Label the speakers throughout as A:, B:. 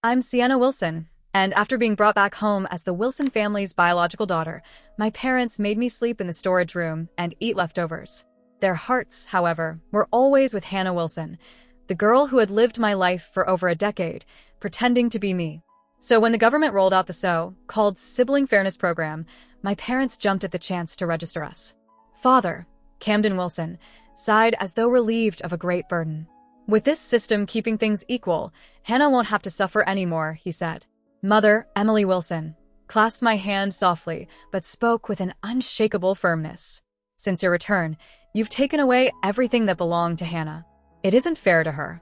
A: I'm Sienna Wilson, and after being brought back home as the Wilson family's biological daughter, my parents made me sleep in the storage room and eat leftovers. Their hearts, however, were always with Hannah Wilson, the girl who had lived my life for over a decade, pretending to be me. So when the government rolled out the so-called Sibling Fairness Program, my parents jumped at the chance to register us. Father, Camden Wilson, sighed as though relieved of a great burden. With this system keeping things equal, Hannah won't have to suffer anymore, he said. Mother, Emily Wilson, clasped my hand softly, but spoke with an unshakable firmness. Since your return, you've taken away everything that belonged to Hannah. It isn't fair to her.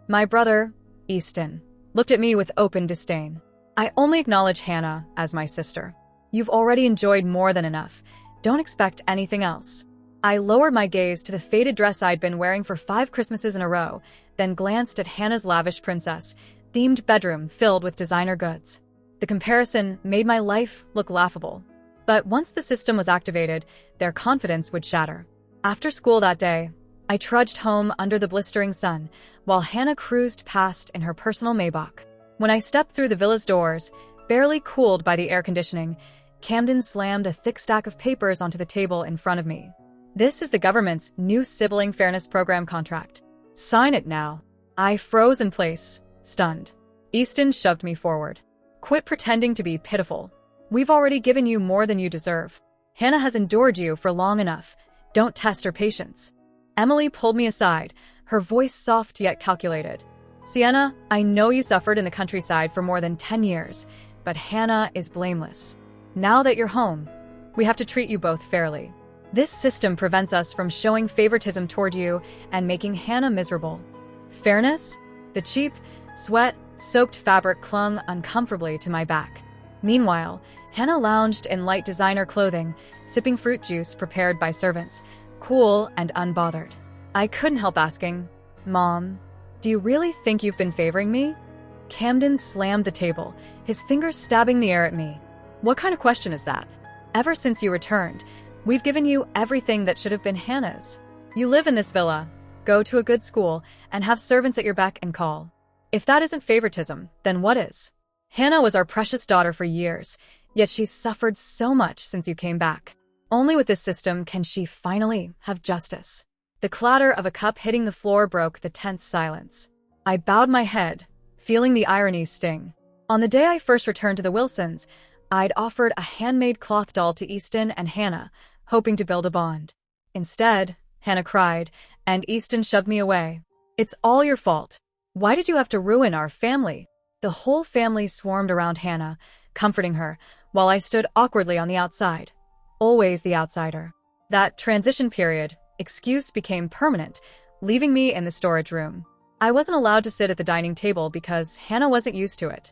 A: My brother, Easton, looked at me with open disdain. I only acknowledge Hannah as my sister. You've already enjoyed more than enough. Don't expect anything else. I lowered my gaze to the faded dress I'd been wearing for 5 Christmases in a row, then glanced at Hannah's lavish princess-themed bedroom filled with designer goods. The comparison made my life look laughable. But once the system was activated, their confidence would shatter. After school that day, I trudged home under the blistering sun, while Hannah cruised past in her personal Maybach. When I stepped through the villa's doors, barely cooled by the air conditioning, Camden slammed a thick stack of papers onto the table in front of me. This is the government's new Sibling Fairness Program contract. Sign it now. I froze in place, stunned. Easton shoved me forward. Quit pretending to be pitiful. We've already given you more than you deserve. Hannah has endured you for long enough. Don't test her patience. Emily pulled me aside, her voice soft yet calculated. Sienna, I know you suffered in the countryside for more than 10 years, but Hannah is blameless. Now that you're home, we have to treat you both fairly. This system prevents us from showing favoritism toward you and making Hannah miserable. Fairness? The cheap, sweat-soaked fabric clung uncomfortably to my back. Meanwhile, Hannah lounged in light designer clothing, sipping fruit juice prepared by servants, cool and unbothered. I couldn't help asking, Mom, do you really think you've been favoring me? Camden slammed the table, his fingers stabbing the air at me. What kind of question is that? Ever since you returned, we've given you everything that should have been Hannah's. You live in this villa, go to a good school, and have servants at your beck and call. If that isn't favoritism, then what is? Hannah was our precious daughter for years, yet she's suffered so much since you came back. Only with this system can she finally have justice. The clatter of a cup hitting the floor broke the tense silence. I bowed my head, feeling the irony sting. On the day I first returned to the Wilsons, I'd offered a handmade cloth doll to Easton and Hannah, hoping to build a bond. Instead, Hannah cried, and Easton shoved me away. It's all your fault. Why did you have to ruin our family? The whole family swarmed around Hannah, comforting her, while I stood awkwardly on the outside. Always the outsider. That transition period, excuse became permanent, leaving me in the storage room. I wasn't allowed to sit at the dining table because Hannah wasn't used to it.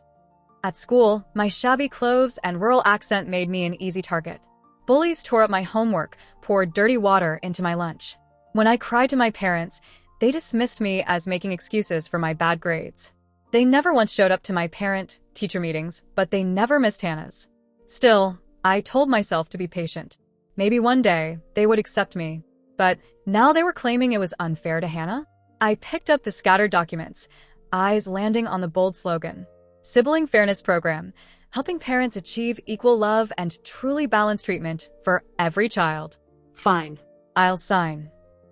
A: At school, my shabby clothes and rural accent made me an easy target. Bullies tore up my homework, poured dirty water into my lunch. When I cried to my parents, they dismissed me as making excuses for my bad grades. They never once showed up to my parent-teacher meetings, but they never missed Hannah's. Still, I told myself to be patient. Maybe one day, they would accept me. But now they were claiming it was unfair to Hannah? I picked up the scattered documents, eyes landing on the bold slogan. Sibling Fairness Program, helping parents achieve equal love and truly balanced treatment for every child.
B: Fine.
A: I'll sign.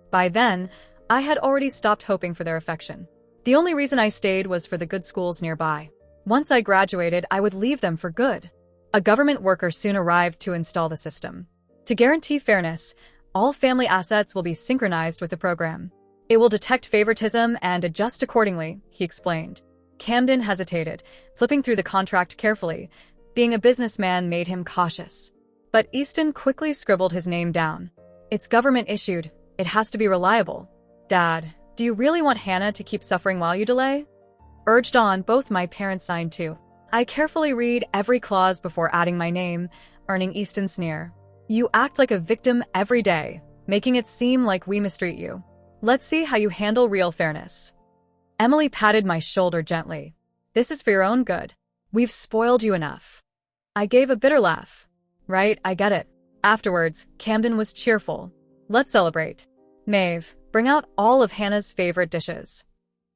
A: By then, I had already stopped hoping for their affection. The only reason I stayed was for the good schools nearby. Once I graduated, I would leave them for good. A government worker soon arrived to install the system. To guarantee fairness, all family assets will be synchronized with the program. It will detect favoritism and adjust accordingly, he explained. Camden hesitated, flipping through the contract carefully. Being a businessman made him cautious. But Easton quickly scribbled his name down. It's government issued. It has to be reliable. Dad, do you really want Hannah to keep suffering while you delay? Urged on, both my parents signed too. I carefully read every clause before adding my name, earning Easton's sneer. You act like a victim every day, making it seem like we mistreat you. Let's see how you handle real fairness. Emily patted my shoulder gently. This is for your own good. We've spoiled you enough. I gave a bitter laugh. Right, I get it. Afterwards, Camden was cheerful. Let's celebrate. Maeve, bring out all of Hannah's favorite dishes.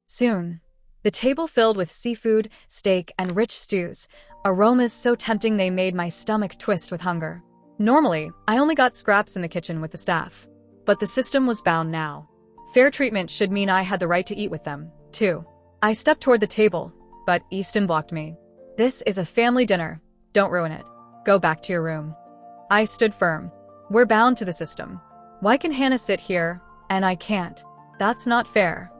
A: Soon, The table filled with seafood, steak, and rich stews, aromas so tempting they made my stomach twist with hunger. Normally, I only got scraps in the kitchen with the staff. But the system was bound now. Fair treatment should mean I had the right to eat with them, too. I stepped toward the table, but Easton blocked me. "This is a family dinner. Don't ruin it. Go back to your room." I stood firm. We're bound to the system. Why can Hannah sit here, and I can't? That's not fair.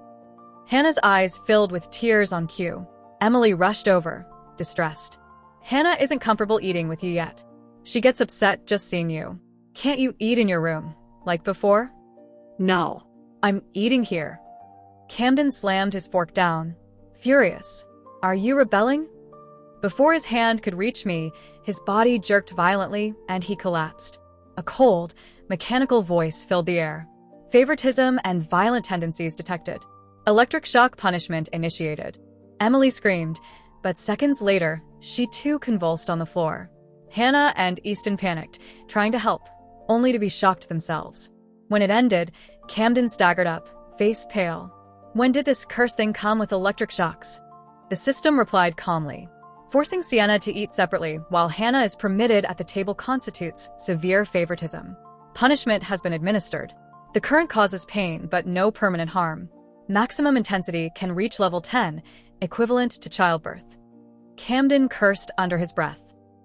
A: Hannah's eyes filled with tears on cue. Emily rushed over, distressed. "Hannah isn't comfortable eating with you yet. She gets upset just seeing you. Can't you eat in your room, like before?"
B: "No.
A: "I'm eating here." Camden slammed his fork down, furious. "Are you rebelling?" Before his hand could reach me, his body jerked violently and he collapsed. A cold, mechanical voice filled the air. Favoritism and violent tendencies detected. Electric shock punishment initiated. Emily screamed, but seconds later, she too convulsed on the floor. Hannah and Easton panicked, trying to help, only to be shocked themselves. When it ended, Camden staggered up, face pale. "When did this cursed thing come with electric shocks?" The system replied calmly. "Forcing Sienna to eat separately while Hannah is permitted at the table constitutes severe favoritism. Punishment has been administered. The current causes pain but no permanent harm. Maximum intensity can reach level 10, equivalent to childbirth." Camden cursed under his breath.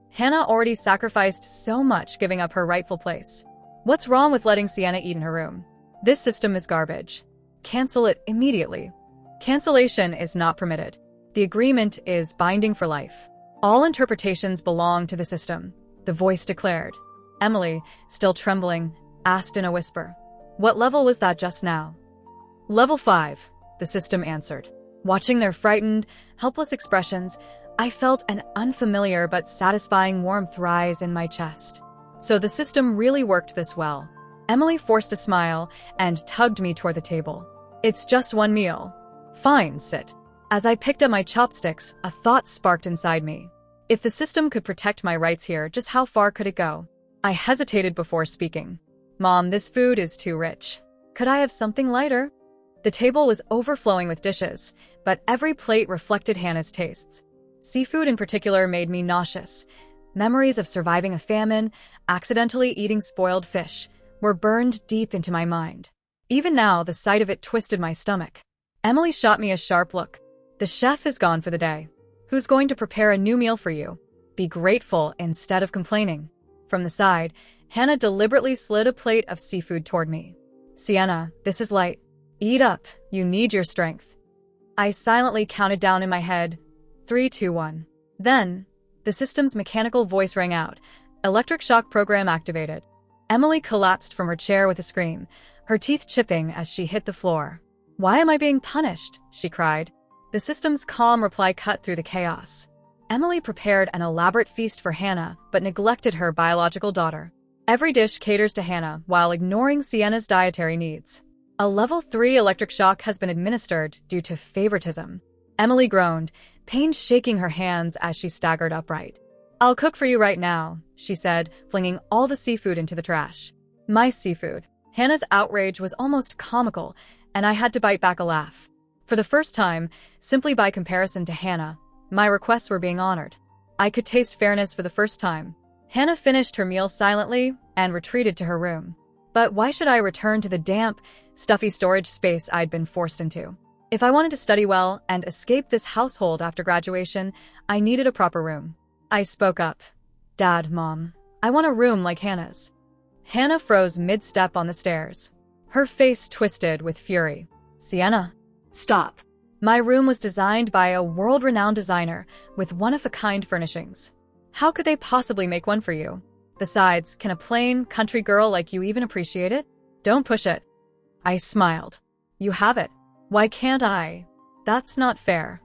A: Hannah already sacrificed so much giving up her rightful place. What's wrong with letting Sienna eat in her room? This system is garbage. Cancel it immediately. Cancellation is not permitted. The agreement is binding for life. All interpretations belong to the system, the voice declared. Emily, still trembling, asked in a whisper, "What level was that just now?" "Level 5, the system answered. Watching their frightened, helpless expressions, I felt an unfamiliar but satisfying warmth rise in my chest. So the system really worked this well. Emily forced a smile and tugged me toward the table. "It's just one meal." "Fine, sit." As I picked up my chopsticks, a thought sparked inside me. If the system could protect my rights here, just how far could it go? I hesitated before speaking. "Mom, this food is too rich. Could I have something lighter?" The table was overflowing with dishes, but every plate reflected Hannah's tastes. Seafood in particular made me nauseous. Memories of surviving a famine, accidentally eating spoiled fish, were burned deep into my mind. Even now, the sight of it twisted my stomach. Emily shot me a sharp look. "The chef is gone for the day. Who's going to prepare a new meal for you? Be grateful instead of complaining." From the side, Hannah deliberately slid a plate of seafood toward me. "Sienna, this is light. Eat up, you need your strength." I silently counted down in my head, 3, 2, 1. Then, the system's mechanical voice rang out. Electric shock program activated. Emily collapsed from her chair with a scream, her teeth chipping as she hit the floor. "Why am I being punished?" she cried. The system's calm reply cut through the chaos. Emily prepared an elaborate feast for Hannah, but neglected her biological daughter. Every dish caters to Hannah while ignoring Sienna's dietary needs. A level 3 electric shock has been administered due to favoritism. Emily groaned, pain shaking her hands as she staggered upright. "I'll cook for you right now," she said, flinging all the seafood into the trash. My seafood. Hannah's outrage was almost comical, and I had to bite back a laugh. For the first time, simply by comparison to Hannah, my requests were being honored. I could taste fairness for the first time. Hannah finished her meal silently and retreated to her room. But why should I return to the damp, stuffy storage space I'd been forced into? If I wanted to study well and escape this household after graduation, I needed a proper room. I spoke up. "Dad, Mom, I want a room like Hannah's." Hannah froze mid-step on the stairs. Her face twisted with fury. "Sienna."
B: "Stop."
A: My room was designed by a world-renowned designer with one-of-a-kind furnishings. How could they possibly make one for you? Besides, can a plain, country girl like you even appreciate it? Don't push it. I smiled. "You have it. Why can't I? That's not fair."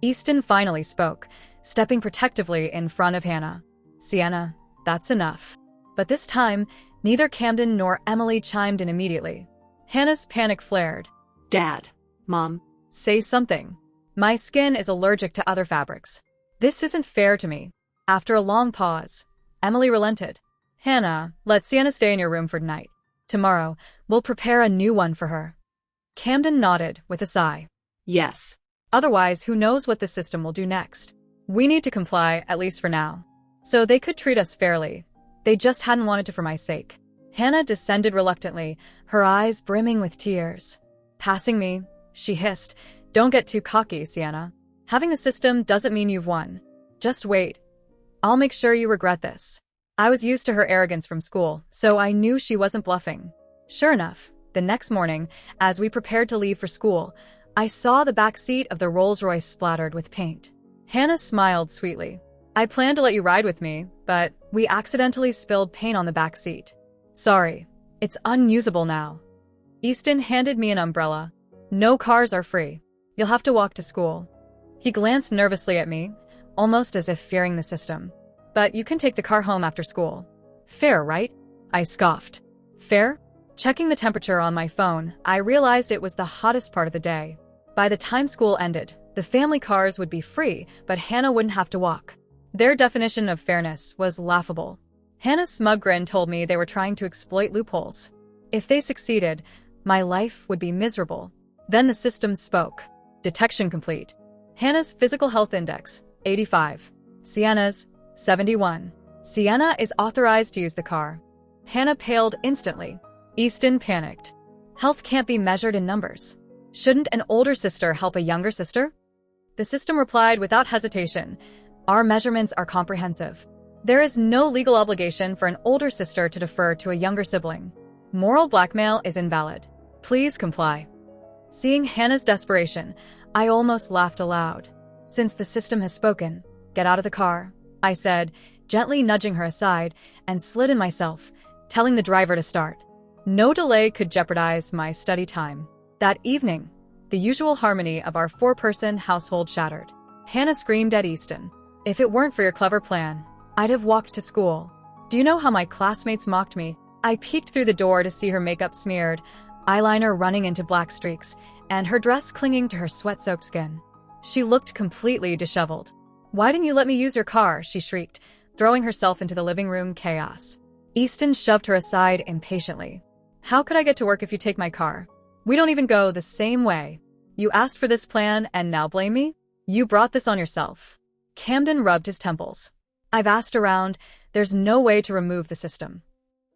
A: Easton finally spoke, stepping protectively in front of Hannah. "Sienna, that's enough." But this time, neither Camden nor Emily chimed in immediately. Hannah's panic flared.
B: "Dad, Mom."
A: "Say something. My skin is allergic to other fabrics. This isn't fair to me." After a long pause, Emily relented. "Hannah, let Sienna stay in your room for tonight. Tomorrow, we'll prepare a new one for her." Camden nodded with a sigh.
B: "Yes."
A: Otherwise, who knows what the system will do next? We need to comply, at least for now. So they could treat us fairly. They just hadn't wanted to for my sake. Hannah descended reluctantly, her eyes brimming with tears. Passing me, she hissed, "Don't get too cocky, Sienna. Having the system doesn't mean you've won. Just wait. I'll make sure you regret this." I was used to her arrogance from school, so I knew she wasn't bluffing. Sure enough, the next morning, as we prepared to leave for school, I saw the back seat of the Rolls-Royce splattered with paint. Hannah smiled sweetly. "I planned to let you ride with me, but we accidentally spilled paint on the back seat. Sorry, it's unusable now." Easton handed me an umbrella. "No cars are free. You'll have to walk to school." He glanced nervously at me, almost as if fearing the system. "But you can take the car home after school." "Fair, right?" I scoffed. "Fair?" Checking the temperature on my phone, I realized it was the hottest part of the day. By the time school ended, the family cars would be free, but Hannah wouldn't have to walk. Their definition of fairness was laughable. Hannah's smug grin told me they were trying to exploit loopholes. If they succeeded, my life would be miserable. Then the system spoke. Detection complete. Hannah's physical health index, 85. Sienna's, 71. Sienna is authorized to use the car. Hannah paled instantly. Easton panicked. Health can't be measured in numbers. Shouldn't an older sister help a younger sister? The system replied without hesitation. Our measurements are comprehensive. There is no legal obligation for an older sister to defer to a younger sibling. Moral blackmail is invalid. Please comply. Seeing Hannah's desperation, I almost laughed aloud. Since the system has spoken, get out of the car, I said, gently nudging her aside, and slid in myself, telling the driver to start. No delay could jeopardize my study time. That evening, the usual harmony of our four-person household shattered. Hannah screamed at Easton. "If it weren't for your clever plan, I'd have walked to school. Do you know how my classmates mocked me?" I peeked through the door to see her makeup smeared, eyeliner running into black streaks, and her dress clinging to her sweat-soaked skin. She looked completely disheveled. "Why didn't you let me use your car?" she shrieked, throwing herself into the living room chaos. Easton shoved her aside impatiently. "How could I get to work if you take my car? We don't even go the same way. You asked for this plan and now blame me? You brought this on yourself." Camden rubbed his temples. "I've asked around. There's no way to remove the system."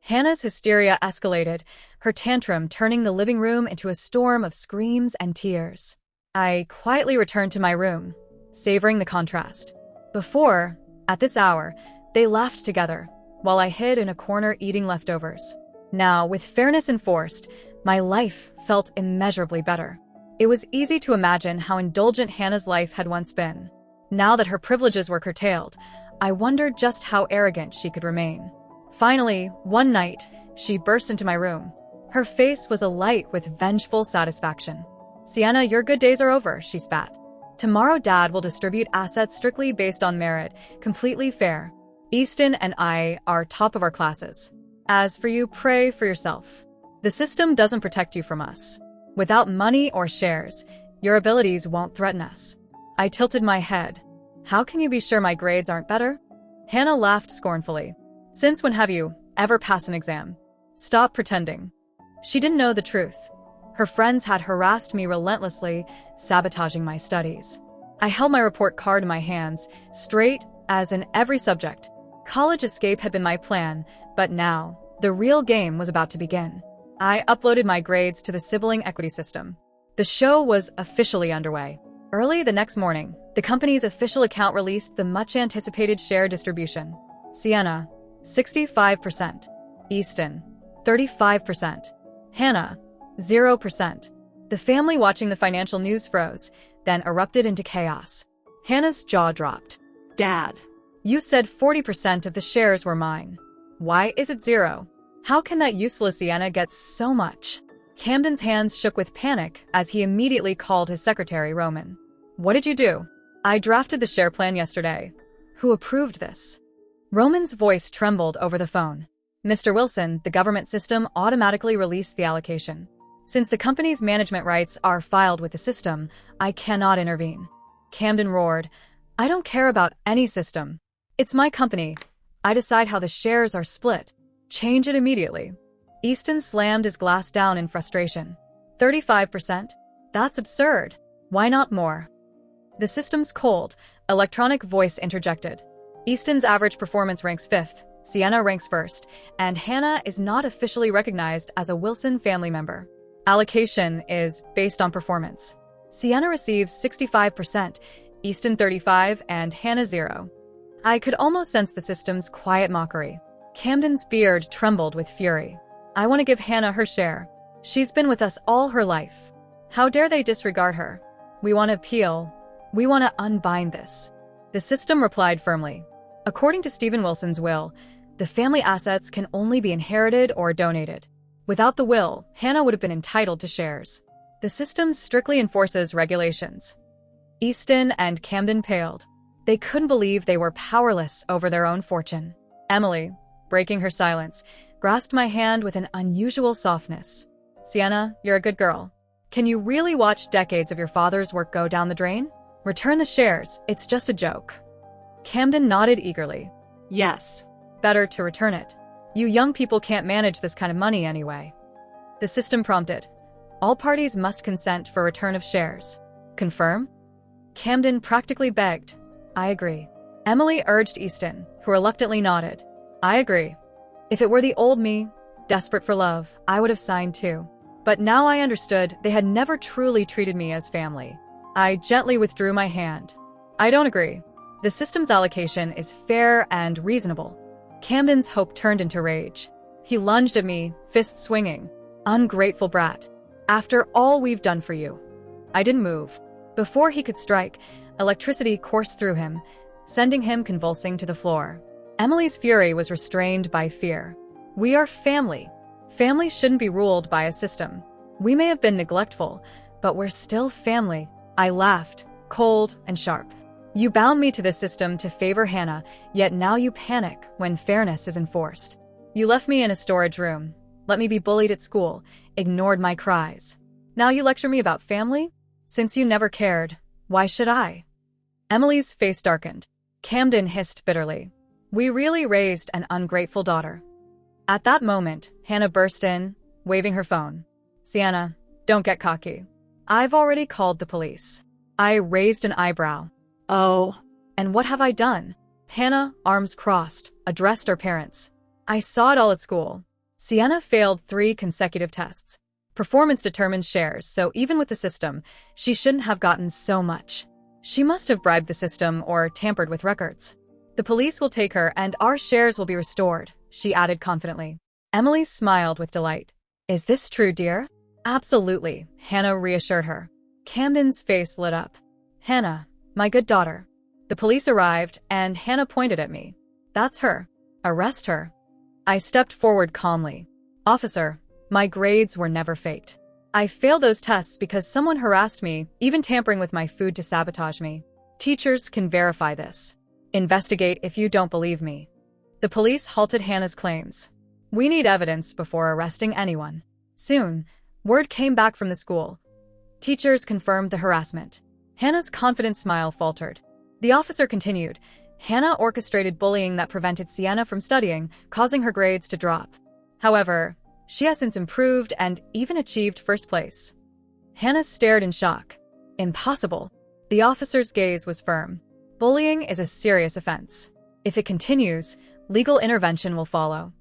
A: Hannah's hysteria escalated, her tantrum turning the living room into a storm of screams and tears. I quietly returned to my room, savoring the contrast. Before, at this hour, they laughed together, while I hid in a corner eating leftovers. Now, with fairness enforced, my life felt immeasurably better. It was easy to imagine how indulgent Hannah's life had once been. Now that her privileges were curtailed, I wondered just how arrogant she could remain. Finally, one night, she burst into my room. Her face was alight with vengeful satisfaction. "Sienna, your good days are over," she spat. "Tomorrow Dad will distribute assets strictly based on merit, completely fair. Easton and I are top of our classes. As for you, pray for yourself. The system doesn't protect you from us. Without money or shares, your abilities won't threaten us." I tilted my head. "How can you be sure my grades aren't better?" Hannah laughed scornfully. "Since when have you ever passed an exam? Stop pretending." She didn't know the truth. Her friends had harassed me relentlessly, sabotaging my studies. I held my report card in my hands, straight as in every subject. College escape had been my plan, but now, the real game was about to begin. I uploaded my grades to the sibling equity system. The show was officially underway. Early the next morning, the company's official account released the much-anticipated share distribution. Sienna, 65%. Easton, 35%. Hannah, 0%. The family watching the financial news froze, then erupted into chaos. Hannah's jaw dropped.
B: "Dad."
A: "You said 40% of the shares were mine. Why is it 0? How can that useless Sienna get so much?" Camden's hands shook with panic as he immediately called his secretary, Roman. "What did you do?" "I drafted the share plan yesterday." "Who approved this?" Roman's voice trembled over the phone. "Mr. Wilson, the government system automatically released the allocation. Since the company's management rights are filed with the system, I cannot intervene." Camden roared. "I don't care about any system. It's my company. I decide how the shares are split. Change it immediately." Easton slammed his glass down in frustration. 35%? That's absurd. Why not more? The system's cold, electronic voice interjected. Easton's average performance ranks 5th, Sienna ranks 1st, and Hannah is not officially recognized as a Wilson family member. Allocation is based on performance. Sienna receives 65%, Easton 35%, and Hannah 0. I could almost sense the system's quiet mockery. Camden's beard trembled with fury. I want to give Hannah her share. She's been with us all her life. How dare they disregard her? We want to appeal. We want to unbind this. The system replied firmly. According to Stephen Wilson's will, the family assets can only be inherited or donated. Without the will, Hannah would have been entitled to shares. The system strictly enforces regulations. Easton and Camden paled. They couldn't believe they were powerless over their own fortune. Emily, breaking her silence, grasped my hand with an unusual softness. Sienna, you're a good girl. Can you really watch decades of your father's work go down the drain? Return the shares, it's just a joke. Camden nodded eagerly.
B: Yes.
A: Better to return it. You young people can't manage this kind of money anyway. The system prompted. All parties must consent for return of shares. Confirm? Camden practically begged. I agree. Emily urged Easton, who reluctantly nodded. I agree. If it were the old me, desperate for love, I would have signed too. But now I understood they had never truly treated me as family. I gently withdrew my hand. I don't agree. The system's allocation is fair and reasonable. Camden's hope turned into rage. He lunged at me, fists swinging. Ungrateful brat. After all we've done for you. I didn't move. Before he could strike, electricity coursed through him, sending him convulsing to the floor. Emily's fury was restrained by fear. We are family. Family shouldn't be ruled by a system. We may have been neglectful, but we're still family. I laughed, cold and sharp. You bound me to the system to favor Hannah, yet now you panic when fairness is enforced. You left me in a storage room, let me be bullied at school, ignored my cries. Now you lecture me about family? Since you never cared, why should I? Emily's face darkened. Camden hissed bitterly. We really raised an ungrateful daughter. At that moment, Hannah burst in, waving her phone. Sienna, don't get cocky. I've already called the police. I raised an eyebrow.
B: Oh.
A: And what have I done? Hannah, arms crossed, addressed her parents. I saw it all at school. Sienna failed 3 consecutive tests. Performance determines shares, so even with the system, she shouldn't have gotten so much. She must have bribed the system or tampered with records. The police will take her and our shares will be restored, she added confidently. Emily smiled with delight. Is this true, dear? Absolutely, Hannah reassured her. Camden's face lit up. Hannah, my good daughter. The police arrived and Hannah pointed at me. That's her. Arrest her. I stepped forward calmly. Officer, my grades were never faked. I failed those tests because someone harassed me, even tampering with my food to sabotage me. Teachers can verify this. Investigate if you don't believe me. The police halted Hannah's claims. We need evidence before arresting anyone. Soon, word came back from the school. Teachers confirmed the harassment. Hannah's confident smile faltered. The officer continued. Hannah orchestrated bullying that prevented Sienna from studying, causing her grades to drop. However, she has since improved and even achieved first place. Hannah stared in shock. Impossible. The officer's gaze was firm. Bullying is a serious offense. If it continues, legal intervention will follow.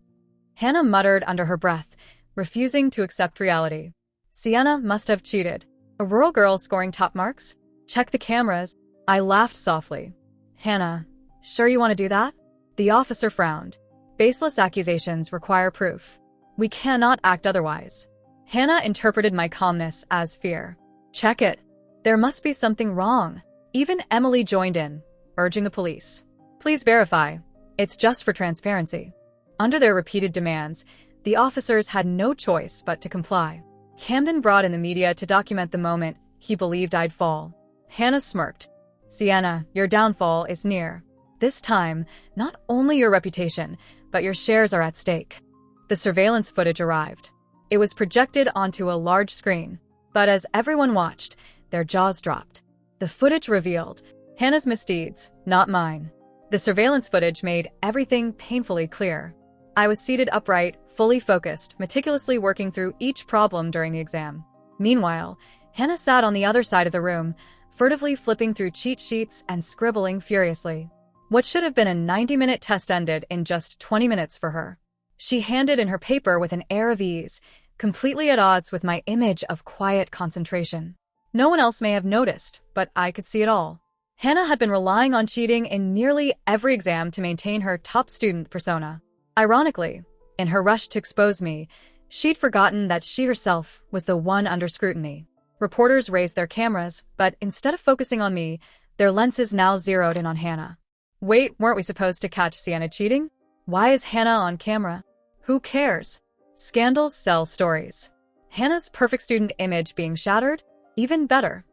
A: Hannah muttered under her breath, refusing to accept reality. Sienna must have cheated. A rural girl scoring top marks? Check the cameras. I laughed softly. Hannah, sure you want to do that? The officer frowned. Baseless accusations require proof. We cannot act otherwise. Hannah interpreted my calmness as fear. Check it. There must be something wrong. Even Emily joined in, urging the police. Please verify. It's just for transparency. Under their repeated demands, the officers had no choice but to comply. Camden brought in the media to document the moment he believed I'd fall. Hannah smirked. Sienna, your downfall is near. This time, not only your reputation, but your shares are at stake. The surveillance footage arrived. It was projected onto a large screen, but as everyone watched, their jaws dropped. The footage revealed Hannah's misdeeds, not mine. The surveillance footage made everything painfully clear. I was seated upright, fully focused, meticulously working through each problem during the exam. Meanwhile, Hannah sat on the other side of the room, furtively flipping through cheat sheets and scribbling furiously. What should have been a 90-minute test ended in just 20 minutes for her. She handed in her paper with an air of ease, completely at odds with my image of quiet concentration. No one else may have noticed, but I could see it all. Hannah had been relying on cheating in nearly every exam to maintain her top student persona. Ironically, in her rush to expose me, she'd forgotten that she herself was the one under scrutiny. Reporters raised their cameras, but instead of focusing on me, their lenses now zeroed in on Hannah. Wait, weren't we supposed to catch Sienna cheating? Why is Hannah on camera? Who cares? Scandals sell stories. Hannah's perfect student image being shattered? Even better.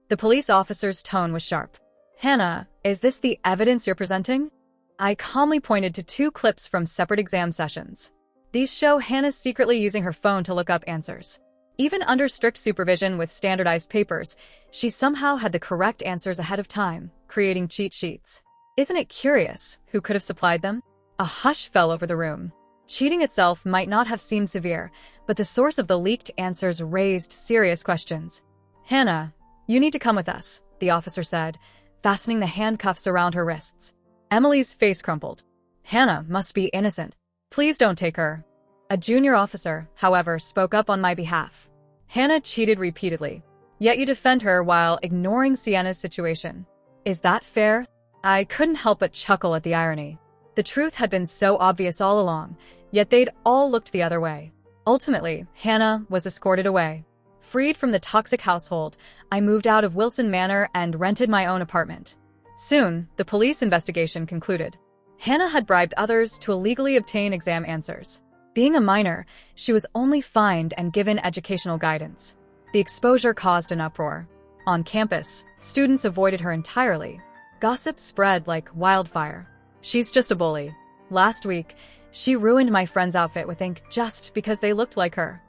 A: The police officer's tone was sharp. Hannah, is this the evidence you're presenting? I calmly pointed to 2 clips from separate exam sessions. These show Hannah secretly using her phone to look up answers. Even under strict supervision with standardized papers, she somehow had the correct answers ahead of time, creating cheat sheets. Isn't it curious who could have supplied them? A hush fell over the room. Cheating itself might not have seemed severe, but the source of the leaked answers raised serious questions. Hannah, you need to come with us, the officer said, fastening the handcuffs around her wrists. Emily's face crumpled. Hannah must be innocent. Please don't take her. A junior officer, however, spoke up on my behalf. Hannah cheated repeatedly, yet you defend her while ignoring Sienna's situation. Is that fair? I couldn't help but chuckle at the irony. The truth had been so obvious all along, yet they'd all looked the other way. Ultimately, Hannah was escorted away. Freed from the toxic household, I moved out of Wilson Manor and rented my own apartment. Soon, the police investigation concluded. Hannah had bribed others to illegally obtain exam answers. Being a minor, she was only fined and given educational guidance. The exposure caused an uproar. On campus, students avoided her entirely. Gossip spread like wildfire. She's just a bully. Last week, she ruined my friend's outfit with ink just because they looked like her.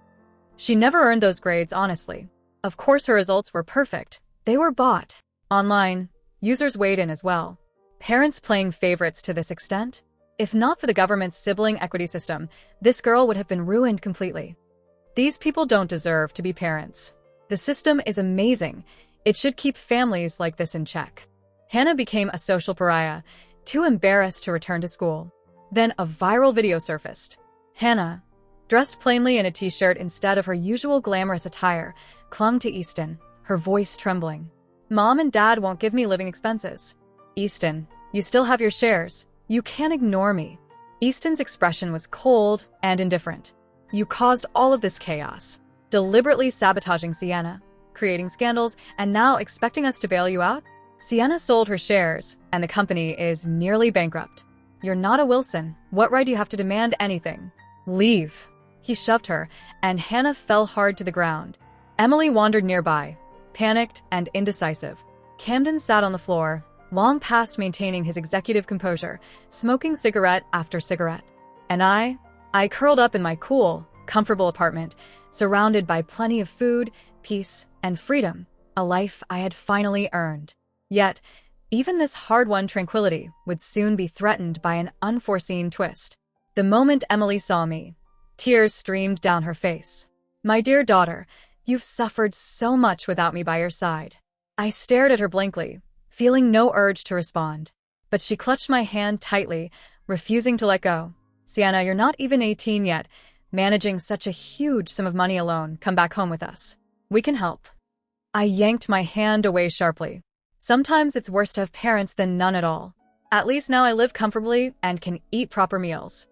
A: She never earned those grades, honestly. Of course her results were perfect. They were bought. Online, users weighed in as well. Parents playing favorites to this extent? If not for the government's sibling equity system, this girl would have been ruined completely. These people don't deserve to be parents. The system is amazing. It should keep families like this in check. Hannah became a social pariah, too embarrassed to return to school. Then a viral video surfaced. Hannah, dressed plainly in a t-shirt instead of her usual glamorous attire, clung to Easton, her voice trembling. Mom and Dad won't give me living expenses. Easton, you still have your shares. You can't ignore me. Easton's expression was cold and indifferent. You caused all of this chaos, deliberately sabotaging Sienna, creating scandals, and now expecting us to bail you out? Sienna sold her shares, and the company is nearly bankrupt. You're not a Wilson. What right do you have to demand anything? Leave. He shoved her, and Hannah fell hard to the ground. Emily wandered nearby, panicked and indecisive. Camden sat on the floor, long past maintaining his executive composure, smoking cigarette after cigarette. And I curled up in my cool, comfortable apartment, surrounded by plenty of food, peace, and freedom, a life I had finally earned. Yet, even this hard-won tranquility would soon be threatened by an unforeseen twist. The moment Emily saw me, tears streamed down her face. My dear daughter, you've suffered so much without me by your side. I stared at her blankly, feeling no urge to respond. But she clutched my hand tightly, refusing to let go. Sienna, you're not even 18 yet. Managing such a huge sum of money alone, come back home with us. We can help. I yanked my hand away sharply. Sometimes it's worse to have parents than none at all. At least now I live comfortably and can eat proper meals.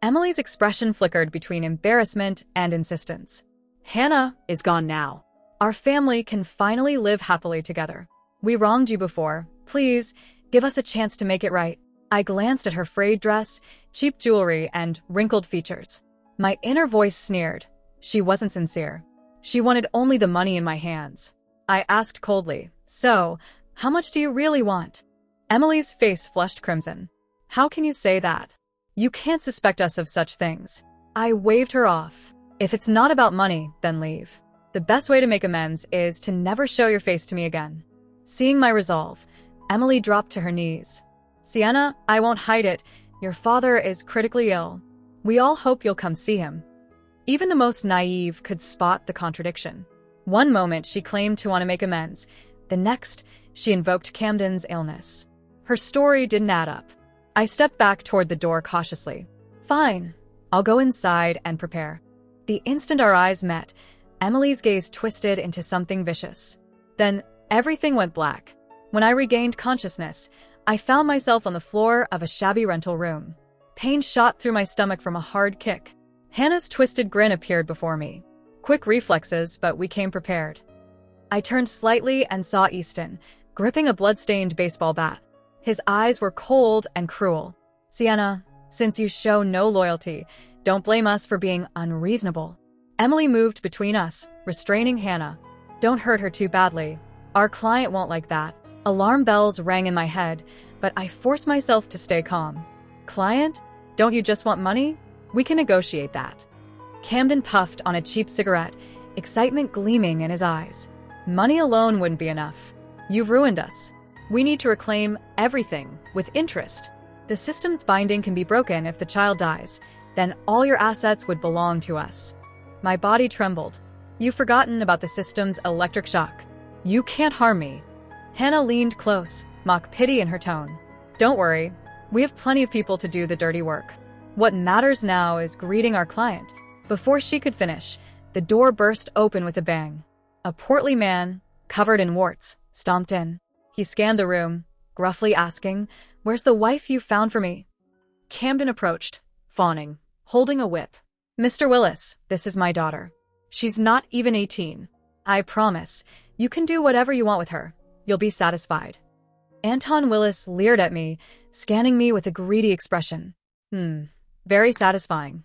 A: Emily's expression flickered between embarrassment and insistence. Hannah is gone now. Our family can finally live happily together. We wronged you before. Please, give us a chance to make it right. I glanced at her frayed dress, cheap jewelry, and wrinkled features. My inner voice sneered. She wasn't sincere. She wanted only the money in my hands. I asked coldly, so, how much do you really want? Emily's face flushed crimson. How can you say that? You can't suspect us of such things. I waved her off. If it's not about money, then leave. The best way to make amends is to never show your face to me again. Seeing my resolve, Emily dropped to her knees. Sienna, I won't hide it. Your father is critically ill. We all hope you'll come see him. Even the most naive could spot the contradiction. One moment she claimed to want to make amends, The next, she invoked Camden's illness. Her story didn't add up. I stepped back toward the door cautiously. Fine, I'll go inside and prepare. The instant our eyes met, Emily's gaze twisted into something vicious. Then everything went black. When I regained consciousness, I found myself on the floor of a shabby rental room. Pain shot through my stomach from a hard kick. Hannah's twisted grin appeared before me. Quick reflexes, but we came prepared. I turned slightly and saw Easton, gripping a blood-stained baseball bat. His eyes were cold and cruel. Sienna, since you show no loyalty, don't blame us for being unreasonable. Emily moved between us, restraining Hannah. Don't hurt her too badly. Our client won't like that. Alarm bells rang in my head, but I forced myself to stay calm. Client? Don't you just want money? We can negotiate that. Camden puffed on a cheap cigarette, excitement gleaming in his eyes. Money alone wouldn't be enough. You've ruined us. We need to reclaim everything, with interest. The system's binding can be broken if the child dies. Then all your assets would belong to us. My body trembled. You've forgotten about the system's electric shock. You can't harm me. Hannah leaned close, mock pity in her tone. Don't worry. We have plenty of people to do the dirty work. What matters now is greeting our client. Before she could finish, the door burst open with a bang. A portly man, covered in warts, stomped in. He scanned the room, gruffly asking, "Where's the wife you found for me?" Camden approached, fawning, holding a whip. "Mr. Willis, this is my daughter. She's not even 18. I promise, you can do whatever you want with her. You'll be satisfied." Anton Willis leered at me, scanning me with a greedy expression. Very satisfying.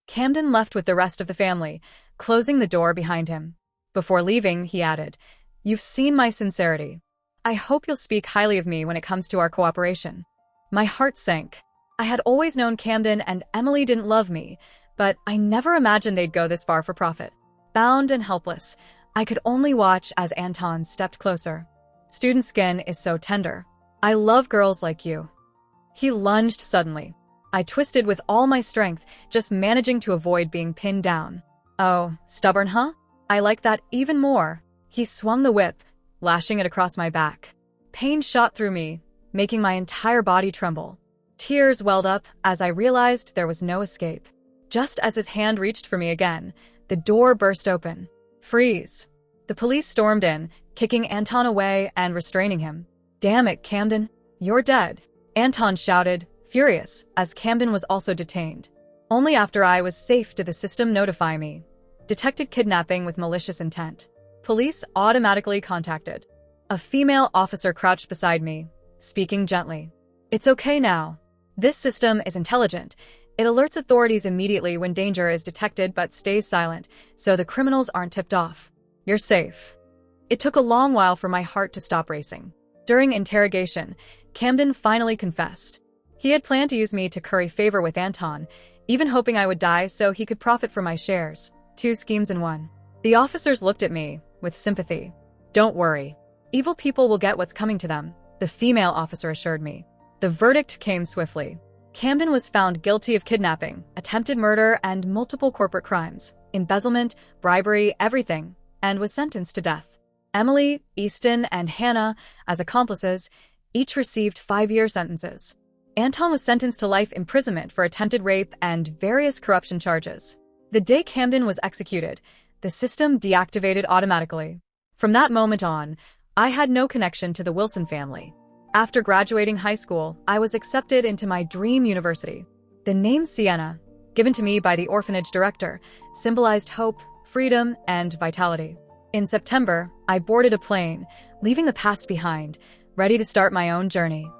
A: Camden left with the rest of the family, closing the door behind him. Before leaving, he added, "You've seen my sincerity. I hope you'll speak highly of me when it comes to our cooperation." My heart sank. I had always known Camden and Emily didn't love me, but I never imagined they'd go this far for profit. Bound and helpless, I could only watch as Anton stepped closer. "Student skin is so tender. I love girls like you." He lunged suddenly. I twisted with all my strength, just managing to avoid being pinned down. "Oh, stubborn, huh? I like that even more." He swung the whip, lashing it across my back. Pain shot through me, making my entire body tremble. Tears welled up as I realized there was no escape. Just as his hand reached for me again, the door burst open. "Freeze!" The police stormed in, kicking Anton away and restraining him. "Damn it, Camden, you're dead," Anton shouted, furious, as Camden was also detained. Only after I was safe did the system notify me. Detected kidnapping with malicious intent. Police automatically contacted. A female officer crouched beside me, speaking gently. "It's okay now. This system is intelligent. It alerts authorities immediately when danger is detected but stays silent, so the criminals aren't tipped off. You're safe." It took a long while for my heart to stop racing. During interrogation, Camden finally confessed. He had planned to use me to curry favor with Anton, even hoping I would die so he could profit from my shares. 2 schemes in one. The officers looked at me with sympathy. "Don't worry. Evil people will get what's coming to them," the female officer assured me. The verdict came swiftly. Camden was found guilty of kidnapping, attempted murder, and multiple corporate crimes, embezzlement, bribery, everything, and was sentenced to death. Emily, Easton, and Hannah, as accomplices, each received 5-year sentences. Anton was sentenced to life imprisonment for attempted rape and various corruption charges. The day Camden was executed, the system deactivated automatically. From that moment on, I had no connection to the Wilson family. After graduating high school, I was accepted into my dream university. The name Sienna, given to me by the orphanage director, symbolized hope, freedom, and vitality. In September, I boarded a plane, leaving the past behind, ready to start my own journey.